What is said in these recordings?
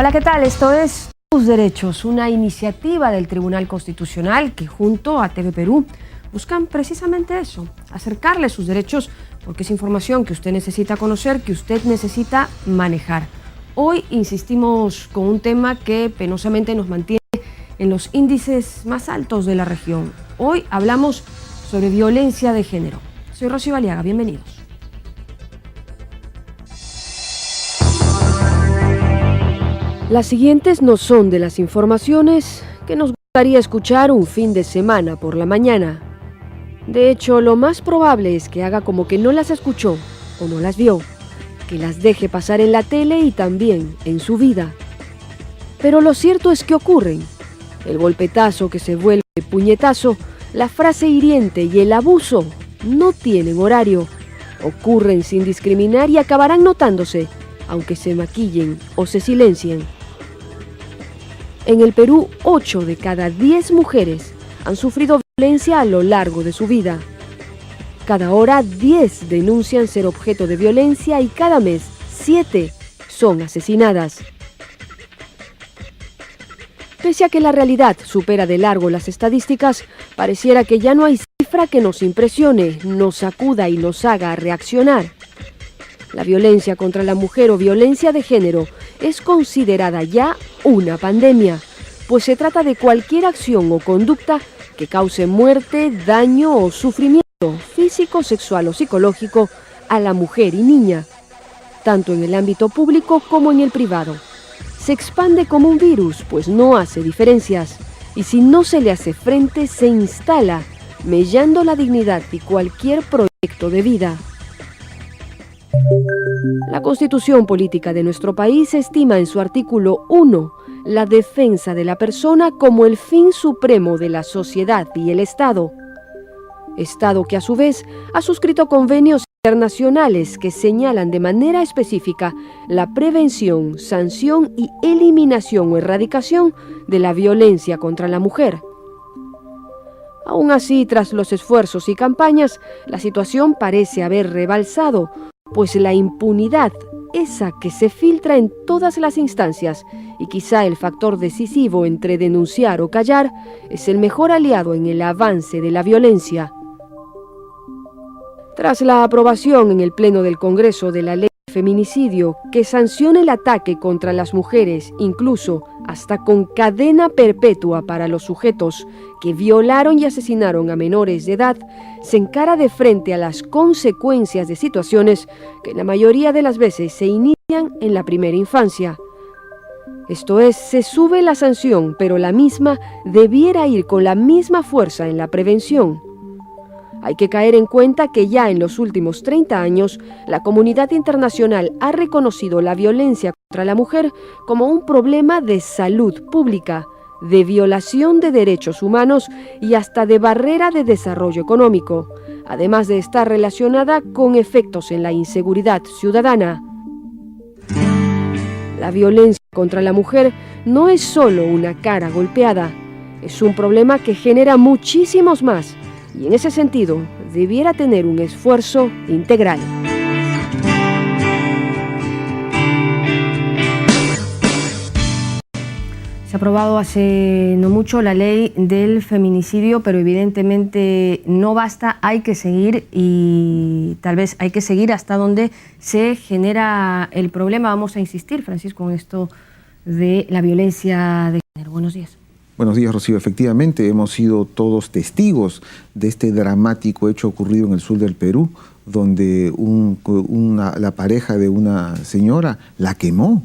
Hola, ¿qué tal? Esto es Tus Derechos, una iniciativa del Tribunal Constitucional que junto a TV Perú buscan precisamente eso, acercarle sus derechos, porque es información que usted necesita conocer, que usted necesita manejar. Hoy insistimos con un tema que penosamente nos mantiene en los índices más altos de la región. Hoy hablamos sobre violencia de género. Soy Rosy Baliaga, bienvenidos. Las siguientes no son de las informaciones que nos gustaría escuchar un fin de semana por la mañana. De hecho, lo más probable es que haga como que no las escuchó o no las vio, que las deje pasar en la tele y también en su vida. Pero lo cierto es que ocurren. El golpetazo que se vuelve puñetazo, la frase hiriente y el abuso no tienen horario. Ocurren sin discriminar y acabarán notándose, aunque se maquillen o se silencien. En el Perú, 8 de cada 10 mujeres han sufrido violencia a lo largo de su vida. Cada hora 10 denuncian ser objeto de violencia y cada mes 7 son asesinadas. Pese a que la realidad supera de largo las estadísticas, pareciera que ya no hay cifra que nos impresione, nos sacuda y nos haga reaccionar. La violencia contra la mujer o violencia de género es considerada ya una pandemia, pues se trata de cualquier acción o conducta que cause muerte, daño o sufrimiento físico, sexual o psicológico a la mujer y niña, tanto en el ámbito público como en el privado. Se expande como un virus, pues no hace diferencias, y si no se le hace frente, se instala, mellando la dignidad y cualquier proyecto de vida. La Constitución Política de nuestro país estima en su artículo 1 la defensa de la persona como el fin supremo de la sociedad y el Estado. Estado que a su vez ha suscrito convenios internacionales que señalan de manera específica la prevención, sanción y eliminación o erradicación de la violencia contra la mujer. Aún así, tras los esfuerzos y campañas, la situación parece haber rebalsado, pues la impunidad, esa que se filtra en todas las instancias y quizá el factor decisivo entre denunciar o callar, es el mejor aliado en el avance de la violencia. Tras la aprobación en el Pleno del Congreso de la Ley de Feminicidio, que sanciona el ataque contra las mujeres, incluso hasta con cadena perpetua para los sujetos que violaron y asesinaron a menores de edad, se encara de frente a las consecuencias de situaciones que la mayoría de las veces se inician en la primera infancia. Esto es, se sube la sanción, pero la misma debiera ir con la misma fuerza en la prevención. Hay que caer en cuenta que ya en los últimos 30 años, la comunidad internacional ha reconocido la violencia contra la mujer como un problema de salud pública, de violación de derechos humanos y hasta de barrera de desarrollo económico, además de estar relacionada con efectos en la inseguridad ciudadana. La violencia contra la mujer no es solo una cara golpeada, es un problema que genera muchísimos más. Y en ese sentido, debiera tener un esfuerzo integral. Se ha aprobado hace no mucho la ley del feminicidio, pero evidentemente no basta, hay que seguir y tal vez hay que seguir hasta donde se genera el problema. Vamos a insistir, Francisco, en esto de la violencia de género. Buenos días. Buenos días, Rocío. Efectivamente, hemos sido todos testigos de este dramático hecho ocurrido en el sur del Perú, donde la pareja de una señora la quemó.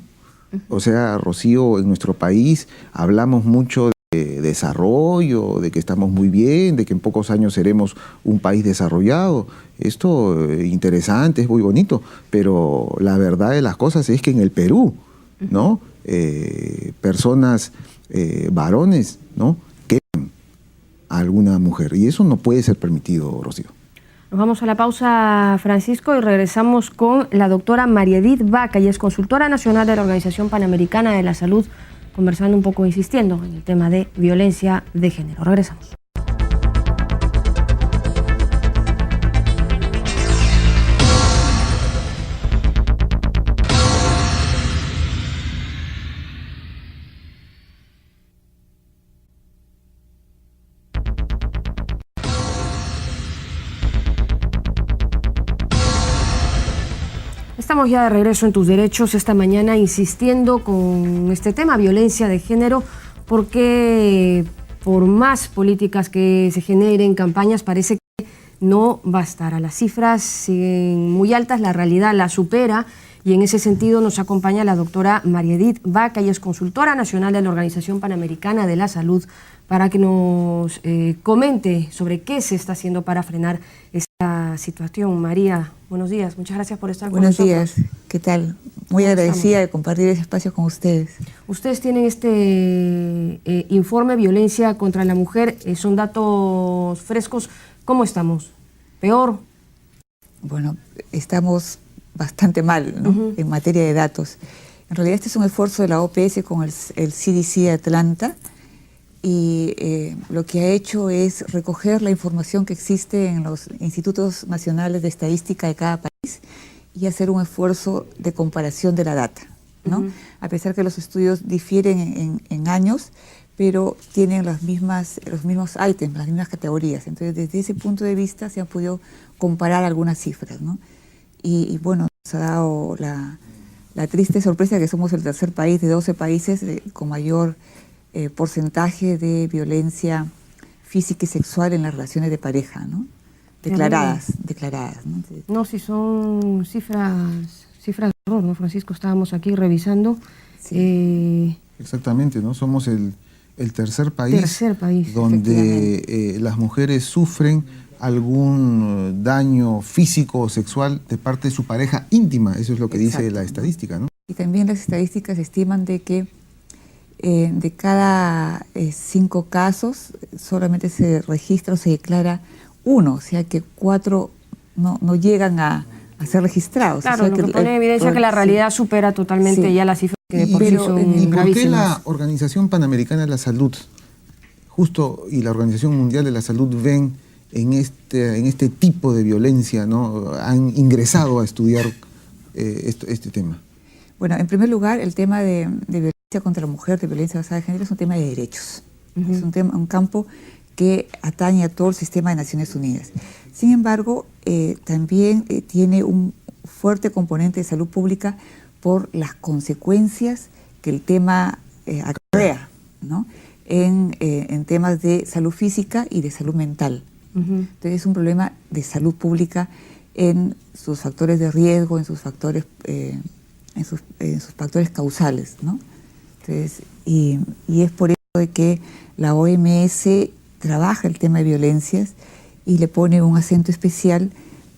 O sea, Rocío, en nuestro país hablamos mucho de desarrollo, de que estamos muy bien, de que en pocos años seremos un país desarrollado. Esto interesante, es muy bonito, pero la verdad de las cosas es que en el Perú, ¿no? Personas... varones, ¿no?, queman a alguna mujer. Y eso no puede ser permitido, Rocío. Nos vamos a la pausa, Francisco, y regresamos con la doctora María Edith Vaca, y es consultora nacional de la Organización Panamericana de la Salud, conversando un poco, insistiendo en el tema de violencia de género. Regresamos. Estamos ya de regreso en Tus Derechos esta mañana insistiendo con este tema, violencia de género, porque por más políticas que se generen, campañas, parece que no bastará. Las cifras siguen muy altas, la realidad la supera y en ese sentido nos acompaña la doctora María Edith Vaca, ella es consultora nacional de la Organización Panamericana de la Salud, para que nos comente sobre qué se está haciendo para frenar esta situación. María, buenos días, muchas gracias por estar con nosotros. Buenos días, ¿qué tal? Muy agradecida de compartir ese espacio con ustedes. Ustedes tienen este informe Violencia contra la Mujer, son datos frescos. ¿Cómo estamos? ¿Peor? Bueno, estamos bastante mal, ¿no? En materia de datos. En realidad este es un esfuerzo de la OPS con el CDC de Atlanta, y lo que ha hecho es recoger la información que existe en los institutos nacionales de estadística de cada país y hacer un esfuerzo de comparación de la data, ¿no? A pesar que los estudios difieren en años, pero tienen los mismos ítems, las mismas categorías. Entonces, desde ese punto de vista se han podido comparar algunas cifras, ¿no? Y bueno, nos ha dado la triste sorpresa de que somos el tercer país de 12 países con mayor porcentaje de violencia física y sexual en las relaciones de pareja, ¿no? Declaradas, ¿no? No, si son cifras de horror, ¿no, Francisco? Estábamos aquí revisando. Sí. Exactamente, ¿no? Somos el tercer país donde las mujeres sufren algún daño físico o sexual de parte de su pareja íntima. Eso es lo que dice la estadística, ¿no? Y también las estadísticas estiman de que de cada 5 casos solamente se registra o se declara 1, o sea que 4 no llegan a ser registrados. Claro, o sea lo que pone en evidencia que la realidad supera totalmente ya las cifras que de por sí son gravísimas. ¿Y por qué la gravísimas? Organización Panamericana de la Salud y la Organización Mundial de la Salud ven en este tipo de violencia, ¿no? Han ingresado a estudiar este tema? Bueno, en primer lugar, el tema de violencia contra la mujer, de violencia basada en género, es un tema de derechos. Es un campo que atañe a todo el sistema de Naciones Unidas. Sin embargo, también tiene un fuerte componente de salud pública por las consecuencias que el tema acarrea, ¿no? En temas de salud física y de salud mental. Entonces es un problema de salud pública en sus factores de riesgo, en sus factores factores causales, ¿no? Entonces, y es por eso de que la OMS trabaja el tema de violencias y le pone un acento especial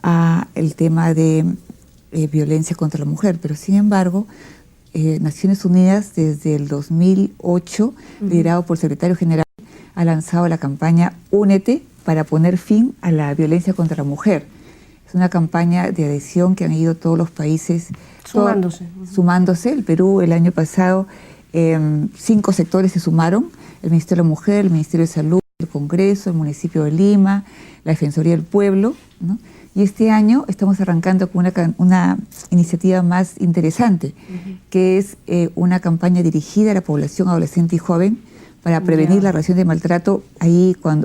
a el tema de violencia contra la mujer. Pero sin embargo, Naciones Unidas desde el 2008, liderado por el secretario general, ha lanzado la campaña Únete para poner fin a la violencia contra la mujer. Es una campaña de adhesión que han ido todos los países sumándose. El Perú el año pasado 5 sectores se sumaron: el Ministerio de la Mujer, el Ministerio de Salud, el Congreso, el Municipio de Lima, la Defensoría del Pueblo, ¿no? Y este año estamos arrancando con una iniciativa más interesante, que es una campaña dirigida a la población adolescente y joven para prevenir la relación de maltrato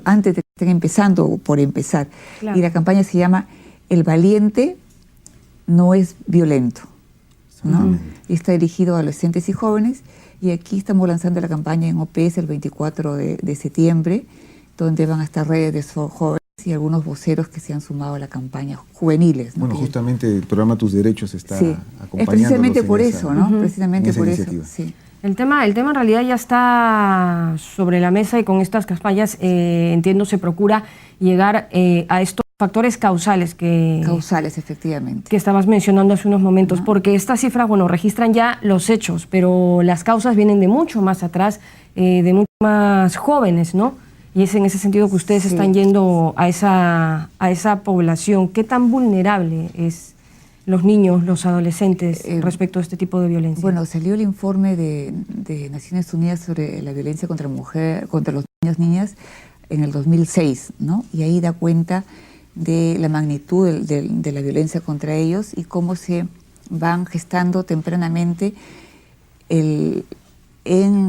antes de que estén empezando o por empezar. Claro. Y la campaña se llama El Valiente no es violento, ¿no? Y está dirigido a adolescentes y jóvenes, y aquí estamos lanzando la campaña en OPS el 24 de septiembre, donde van a estar redes de jóvenes y algunos voceros que se han sumado a la campaña, juveniles, ¿no? Bueno, justamente el programa Tus Derechos está acompañándolos. Es precisamente por eso, ¿no? Precisamente por eso, sí. El tema en realidad ya está sobre la mesa, y con estas campañas, entiendo, se procura llegar a estos factores causales Causales, efectivamente. Que estabas mencionando hace unos momentos, porque estas cifras, bueno, registran ya los hechos, pero las causas vienen de mucho más atrás, de mucho más jóvenes, ¿no? Y es en ese sentido que ustedes están yendo a esa población. ¿Qué tan vulnerable es los niños, los adolescentes respecto a este tipo de violencia? Bueno, salió el informe de Naciones Unidas sobre la violencia contra la mujer, contra los niños, niñas, en el 2006, ¿no? Y ahí da cuenta de la magnitud de la violencia contra ellos y cómo se van gestando tempranamente en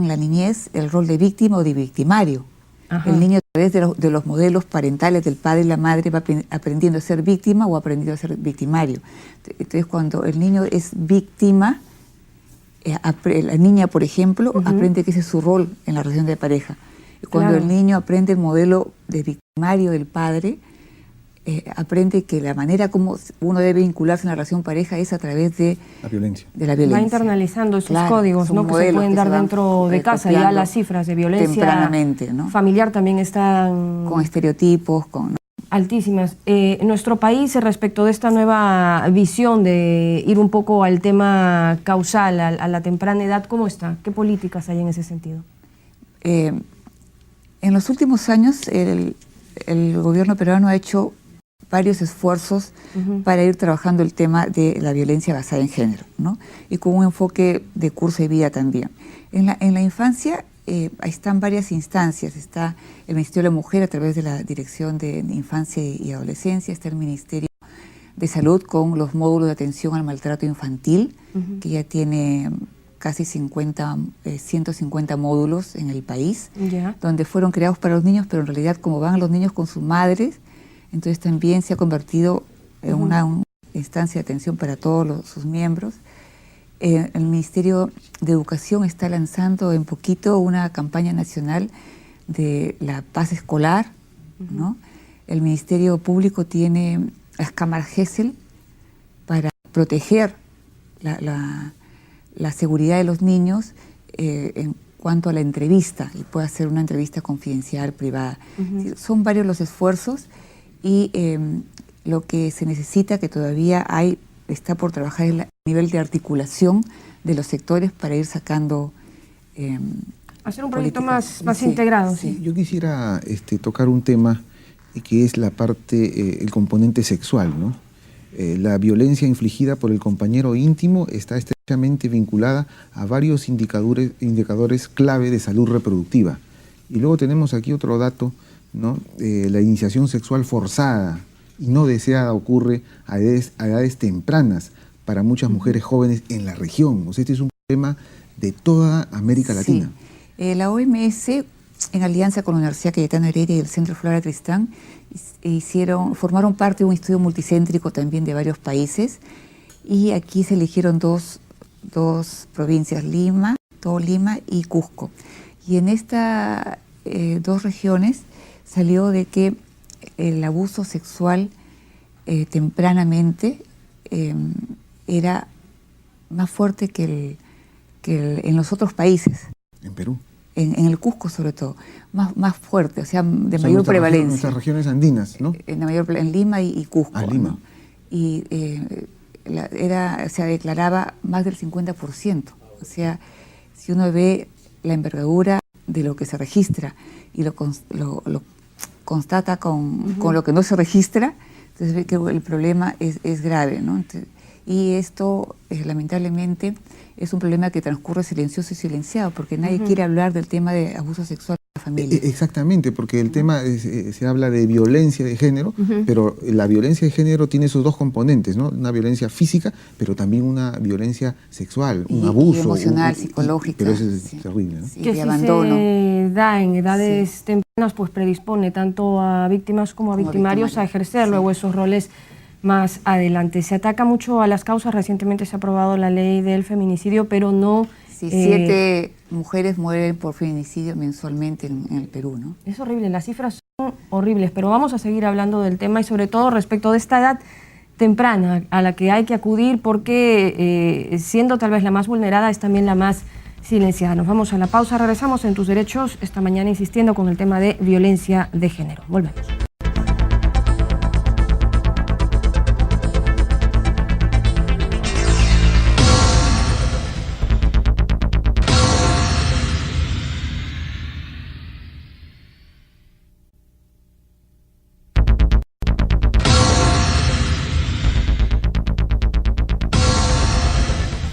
la niñez el rol de víctima o de victimario. Ajá. El niño a través de los modelos parentales del padre y la madre va aprendiendo a ser víctima o aprendiendo a ser victimario. Entonces cuando el niño es víctima, la niña, por ejemplo, aprende que ese es su rol en la relación de pareja. Cuando el niño aprende el modelo de victimario del padre, aprende que la manera como uno debe vincularse en la relación pareja es a través de la violencia. Va internalizando esos códigos, ¿no? Que se pueden dar dentro de casa. Ya las cifras de violencia tempranamente, ¿no? familiar también están con estereotipos, altísimas. Nuestro país, respecto de esta nueva visión de ir un poco al tema causal, a la temprana edad, ¿cómo está? ¿Qué políticas hay en ese sentido? En los últimos años el gobierno peruano ha hecho varios esfuerzos para ir trabajando el tema de la violencia basada en género, ¿no? Y con un enfoque de curso de vida también. En la infancia están varias instancias. Está el Ministerio de la Mujer a través de la Dirección de Infancia y Adolescencia, está el Ministerio de Salud con los módulos de atención al maltrato infantil, que ya tiene casi 150 módulos en el país, donde fueron creados para los niños, pero en realidad como van los niños con sus madres, entonces también se ha convertido en una instancia de atención para todos sus miembros. El Ministerio de Educación está lanzando en poquito una campaña nacional de la paz escolar, ¿no? El Ministerio Público tiene las cámaras GESEL para proteger la seguridad de los niños en cuanto a la entrevista, y puede hacer una entrevista confidencial, privada. Son varios los esfuerzos y lo que se necesita, que todavía está por trabajar, es el nivel de articulación de los sectores para ir sacando hacer un proyecto más integrado. Sí. Yo quisiera tocar un tema que es la parte, el componente sexual, ¿no? La violencia infligida por el compañero íntimo está estrechamente vinculada a varios indicadores clave de salud reproductiva. Y luego tenemos aquí otro dato, ¿no? La iniciación sexual forzada y no deseada ocurre a edades tempranas para muchas mujeres jóvenes en la región. O sea, este es un problema de toda América Latina. La OMS, en alianza con la Universidad Cayetano Heredia y el Centro Flora Tristán, formaron parte de un estudio multicéntrico también de varios países, y aquí se eligieron dos provincias, todo Lima y Cusco. Y en estas dos regiones salió de que el abuso sexual tempranamente era más fuerte que en los otros países. En Perú. En el Cusco sobre todo, más fuerte, o sea, de mayor prevalencia. Nuestras regiones andinas, ¿no? En Lima y Cusco. Lima. ¿no? Y se declaraba más del 50%. O sea, si uno ve la envergadura de lo que se registra y lo constata con lo que no se registra, entonces ve que el problema es grave, ¿no? Entonces, y esto, lamentablemente, es un problema que transcurre silencioso y silenciado, porque nadie quiere hablar del tema de abuso sexual en la familia. Exactamente, porque el tema se habla de violencia de género, pero la violencia de género tiene esos dos componentes, ¿no? Una violencia física, pero también una violencia sexual, un abuso. Emocional, psicológica. Pero eso es terrible, ¿no? Que si abandono. Se da en edades tempranas, pues predispone tanto a víctimas como a victimarios a ejercer luego esos roles más adelante. Se ataca mucho a las causas. Recientemente se ha aprobado la ley del feminicidio, pero no... 7 mujeres mueren por feminicidio mensualmente en el Perú, ¿no? Es horrible, las cifras son horribles, pero vamos a seguir hablando del tema y sobre todo respecto de esta edad temprana a la que hay que acudir, porque siendo tal vez la más vulnerada es también la más silenciada. Nos vamos a la pausa, regresamos en Tus Derechos, esta mañana insistiendo con el tema de violencia de género. Volvemos.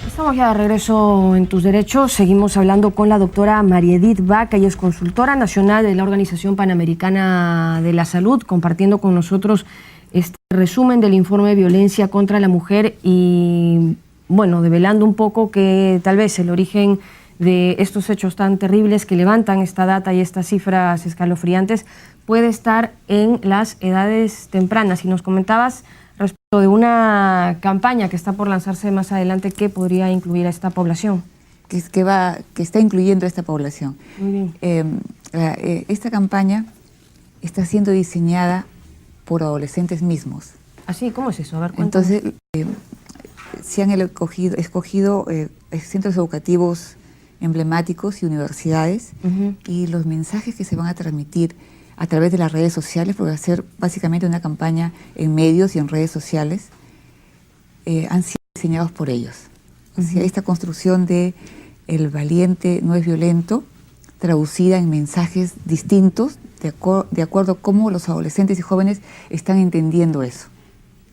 Estamos ya de regreso en Tus Derechos. Seguimos hablando con la doctora María Edith Baca. Ella es consultora nacional de la Organización Panamericana de la Salud, compartiendo con nosotros este resumen del informe de violencia contra la mujer y, bueno, develando un poco que tal vez el origen de estos hechos tan terribles que levantan esta data y estas cifras escalofriantes puede estar en las edades tempranas. Y nos comentabas respecto de una campaña que está por lanzarse más adelante que podría incluir a esta población. Que está incluyendo a esta población. Muy bien. Esta campaña está siendo diseñada por adolescentes mismos. ¿Así? ¿Cómo es eso? A ver, cuéntanos. Entonces, se han escogido centros educativos emblemáticos y universidades, y los mensajes que se van a transmitir a través de las redes sociales, porque va a ser básicamente una campaña en medios y en redes sociales, han sido diseñados por ellos. O sea, esta construcción de el valiente no es violento, traducida en mensajes distintos, de acuerdo a cómo los adolescentes y jóvenes están entendiendo eso.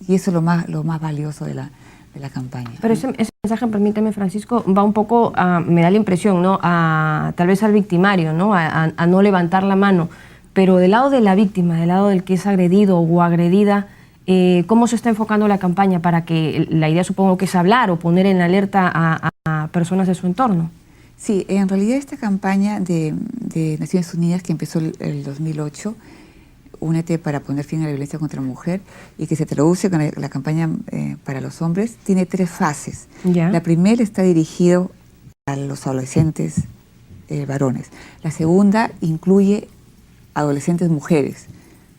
Y eso es lo más valioso de la campaña. Pero ese mensaje, permíteme, Francisco, va un poco me da la impresión, ¿no?, tal vez al victimario, ¿no?, a no levantar la mano, pero del lado de la víctima, del lado del que es agredido o agredida, ¿cómo se está enfocando la campaña para que la idea, supongo que es hablar o poner en alerta a personas de su entorno? Sí, en realidad esta campaña de Naciones Unidas que empezó el 2008, Únete para poner fin a la violencia contra la mujer, y que se traduce con la campaña para los hombres, tiene 3 fases. ¿Ya? La primera está dirigido a los adolescentes varones. La segunda incluye adolescentes mujeres,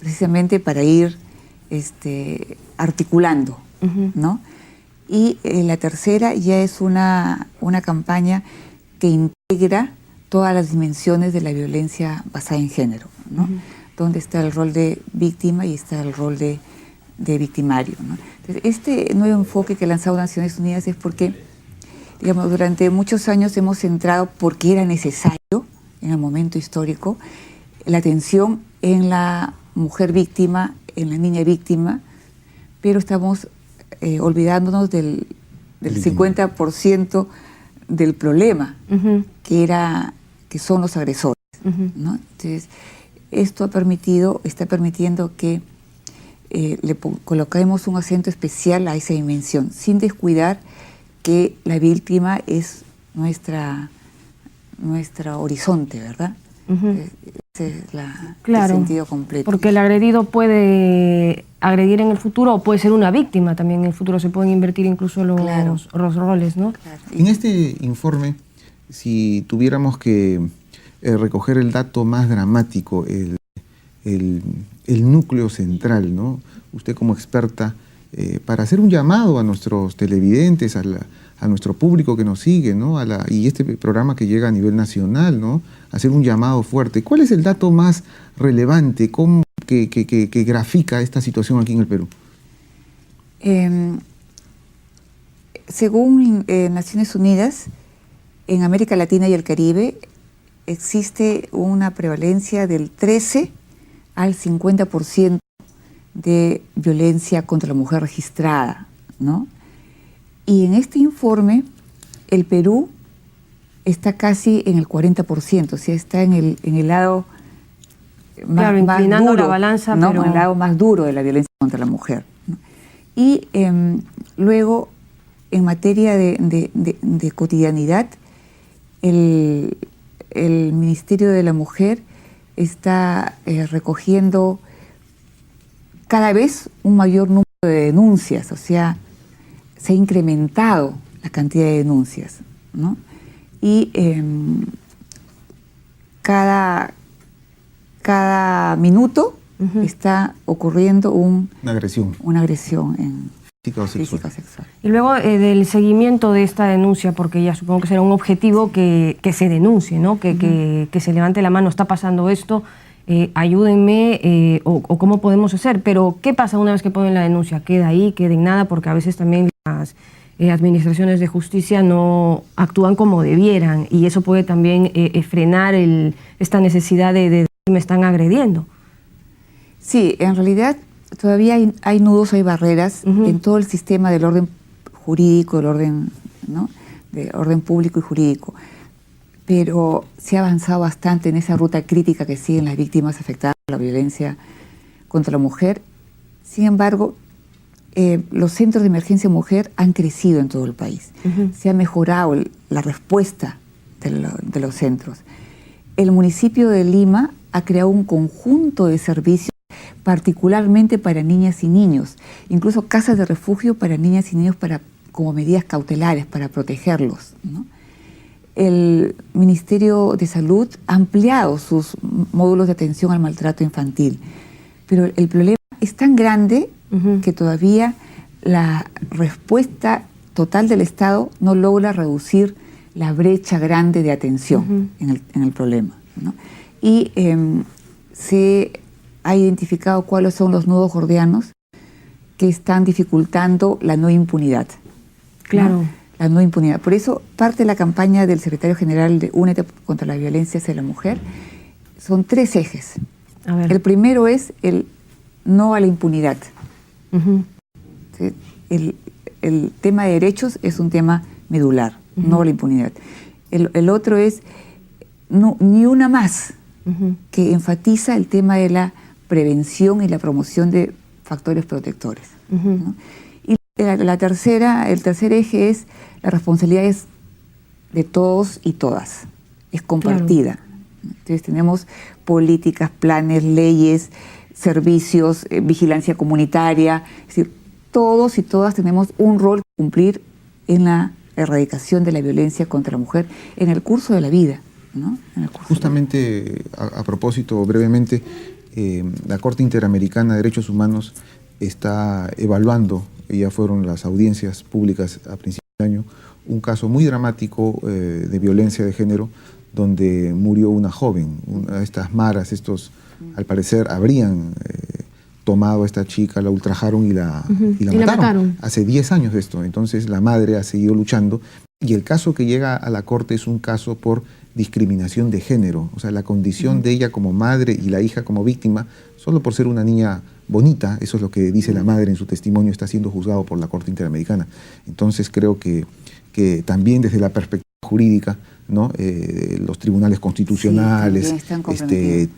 precisamente para ir articulando, ¿no? Y la tercera ya es una campaña que integra todas las dimensiones de la violencia basada en género, ¿no? Donde está el rol de víctima y está el rol de victimario, ¿no? Entonces, este nuevo enfoque que ha lanzado Naciones Unidas es porque, digamos, durante muchos años hemos centrado, porque era necesario en el momento histórico, la atención en la mujer víctima, en la niña víctima, pero estamos olvidándonos del 50% del problema, que son los agresores, ¿no? Entonces, esto está permitiendo que le coloquemos un acento especial a esa dimensión, sin descuidar que la víctima es nuestra horizonte, ¿verdad? Ese es el sentido completo. Porque el agredido puede agredir en el futuro o puede ser una víctima también en el futuro. Se pueden invertir incluso los roles, ¿no? Claro. En este informe, si tuviéramos que recoger el dato más dramático, el núcleo central, ¿no? Usted como experta, para hacer un llamado a nuestros televidentes, a nuestro público que nos sigue, ¿no? Y este programa que llega a nivel nacional, ¿no? Hacer un llamado fuerte. ¿Cuál es el dato más relevante que grafica esta situación aquí en el Perú? Según Naciones Unidas, en América Latina y el Caribe existe una prevalencia del 13 al 50% de violencia contra la mujer registrada, ¿no? Y en este informe, el Perú está casi en el 40%, o sea, está en el lado más inclinando duro, la balanza, ¿no? pero... el lado más duro de la violencia contra la mujer, ¿no? Y luego, en materia de cotidianidad, el Ministerio de la Mujer está recogiendo cada vez un mayor número de denuncias, o sea, se ha incrementado la cantidad de denuncias, ¿no? Y cada minuto está ocurriendo una agresión en física o sexual. Y luego del seguimiento de esta denuncia, porque ya supongo que será un objetivo que se denuncie, ¿no? Que se levante la mano, está pasando esto, ayúdenme, o cómo podemos hacer. Pero, ¿qué pasa una vez que ponen la denuncia? ¿Queda ahí? ¿Queda en nada? Porque a veces también las administraciones de justicia no actúan como debieran, y eso puede también frenar esta necesidad de decir me están agrediendo. Sí, en realidad todavía hay nudos, hay barreras en todo el sistema del orden jurídico, del orden, ¿no? De orden público y jurídico. Pero se ha avanzado bastante en esa ruta crítica que siguen las víctimas afectadas por la violencia contra la mujer. Sin embargo, los centros de emergencia mujer han crecido en todo el país. Se ha mejorado la respuesta de los centros. El municipio de Lima ha creado un conjunto de servicios particularmente para niñas y niños, incluso casas de refugio para niñas y niños como medidas cautelares para protegerlos, ¿no? El Ministerio de Salud ha ampliado sus módulos de atención al maltrato infantil, pero el problema es tan grande que todavía la respuesta total del Estado no logra reducir la brecha grande de atención en el problema, ¿no? Y se ha identificado cuáles son los nudos gordianos que están dificultando la no impunidad. Claro. ¿No? La no impunidad. Por eso, parte de la campaña del secretario general de Únete contra la violencia hacia la mujer son 3 ejes. A ver. El primero es el no a la impunidad. ¿Sí? El tema de derechos es un tema medular, no a la impunidad. El otro es ni una más, que enfatiza el tema de la prevención y la promoción de factores protectores, ¿no? Y el tercer eje es la responsabilidad es de todos y todas, es compartida. Claro. Entonces tenemos políticas, planes, leyes, servicios, vigilancia comunitaria, es decir, todos y todas tenemos un rol que cumplir en la erradicación de la violencia contra la mujer en el curso de la vida, ¿no? Justamente a propósito, brevemente, la Corte Interamericana de Derechos Humanos está evaluando, ya fueron las audiencias públicas a principios de año, un caso muy dramático de violencia de género donde murió una joven. Estas maras, al parecer habrían tomado a esta chica, la ultrajaron y la mataron. Hace 10 años de esto. Entonces la madre ha seguido luchando y el caso que llega a la Corte es un caso por discriminación de género. O sea, la condición de ella como madre y la hija como víctima, solo por ser una niña bonita, eso es lo que dice la madre en su testimonio, está siendo juzgado por la Corte Interamericana. Entonces creo que también desde la perspectiva jurídica, ¿no? Los tribunales constitucionales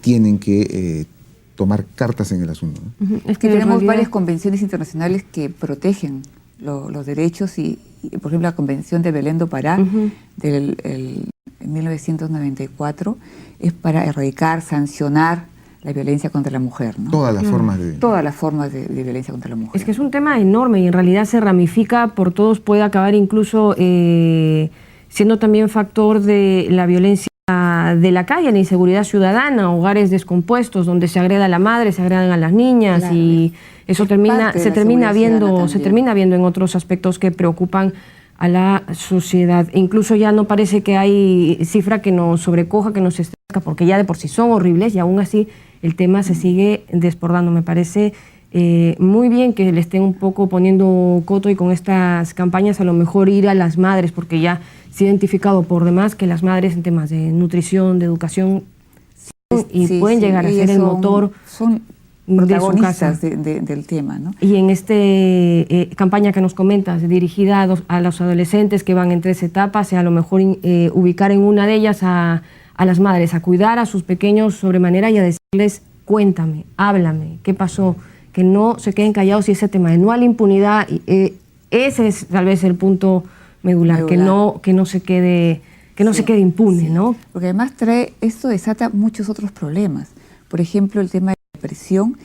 tienen que tomar cartas en el asunto, ¿no? Es que tenemos varias convenciones internacionales que protegen los derechos y, por ejemplo, la Convención de Belém do Pará del 1994 es para erradicar, sancionar la violencia contra la mujer, ¿no? Todas las formas de violencia contra la mujer. Es que es un tema enorme y en realidad se ramifica por todos, puede acabar incluso siendo también factor de la violencia de la calle, la inseguridad ciudadana, hogares descompuestos donde se agreda a la madre, se agredan a las niñas, claro, y eso se termina viendo en otros aspectos que preocupan a la sociedad. Incluso ya no parece que hay cifra que nos sobrecoja, que nos estresa, porque ya de por sí son horribles y aún así el tema se sigue desbordando. Me parece muy bien que le estén un poco poniendo coto y con estas campañas a lo mejor ir a las madres, porque ya se ha identificado por demás que las madres en temas de nutrición, de educación, pueden llegar a ser el motor de su casa. Del tema, ¿no? Y en esta campaña que nos comentas, dirigida a los adolescentes que van en 3 etapas, a lo mejor ubicar en una de ellas a las madres, a cuidar a sus pequeños sobremanera y a decirles, cuéntame, háblame, ¿qué pasó? Que no se queden callados y ese tema de no a la impunidad, ese es tal vez el punto medular. Que no se quede impune, ¿no? Porque además esto desata muchos otros problemas. Por ejemplo, el tema de la depresión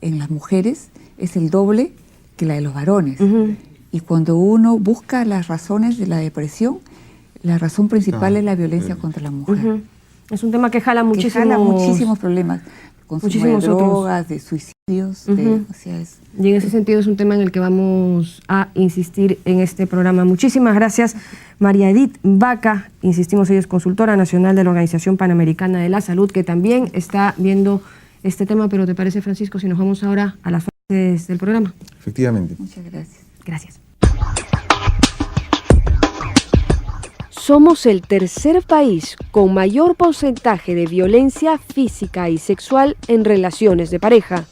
en las mujeres es el doble que la de los varones. Y cuando uno busca las razones de la depresión, la razón principal es la violencia contra la mujer. Es un tema que jala muchísimos problemas. Consumo de drogas, de suicidios. Y en ese sentido es un tema en el que vamos a insistir en este programa. Muchísimas gracias, María Edith Vaca. Insistimos, ella es consultora nacional de la Organización Panamericana de la Salud, que también está viendo este tema. Pero ¿te parece, Francisco, si nos vamos ahora a las fases del programa? Efectivamente. Muchas gracias. Gracias. Somos el tercer país con mayor porcentaje de violencia física y sexual en relaciones de pareja.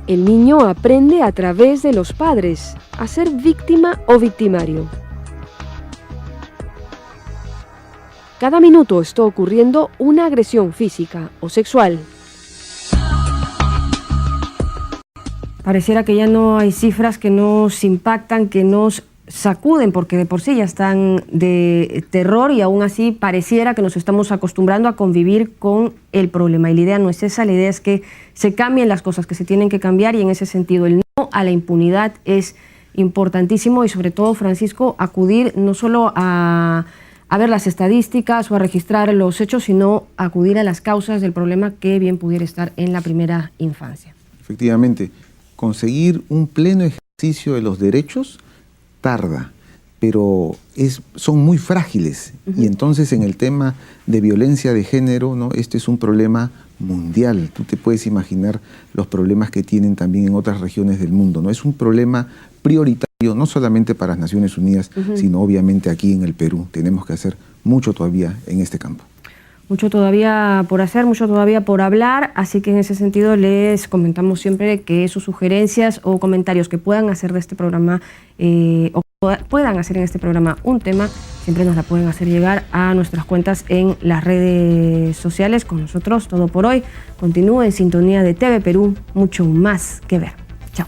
El niño aprende a través de los padres a ser víctima o victimario. Cada minuto está ocurriendo una agresión física o sexual. Pareciera que ya no hay cifras que nos impactan, que nos sacuden porque de por sí ya están de terror y aún así pareciera que nos estamos acostumbrando a convivir con el problema. Y la idea no es esa, la idea es que se cambien las cosas que se tienen que cambiar y en ese sentido el no a la impunidad es importantísimo y sobre todo, Francisco, acudir no solo a ver las estadísticas o a registrar los hechos, sino acudir a las causas del problema que bien pudiera estar en la primera infancia. Efectivamente, conseguir un pleno ejercicio de los derechos tarda, pero son muy frágiles. Y entonces en el tema de violencia de género, ¿no? Este es un problema mundial. Tú te puedes imaginar los problemas que tienen también en otras regiones del mundo, ¿no? Es un problema prioritario, no solamente para las Naciones Unidas, sino obviamente aquí en el Perú. Tenemos que hacer mucho todavía en este campo. Mucho todavía por hacer, mucho todavía por hablar, así que en ese sentido les comentamos siempre que sus sugerencias o comentarios que puedan hacer de este programa o puedan hacer en este programa un tema, siempre nos la pueden hacer llegar a nuestras cuentas en las redes sociales. Con nosotros todo por hoy. Continúe en sintonía de TV Perú, mucho más que ver. Chao.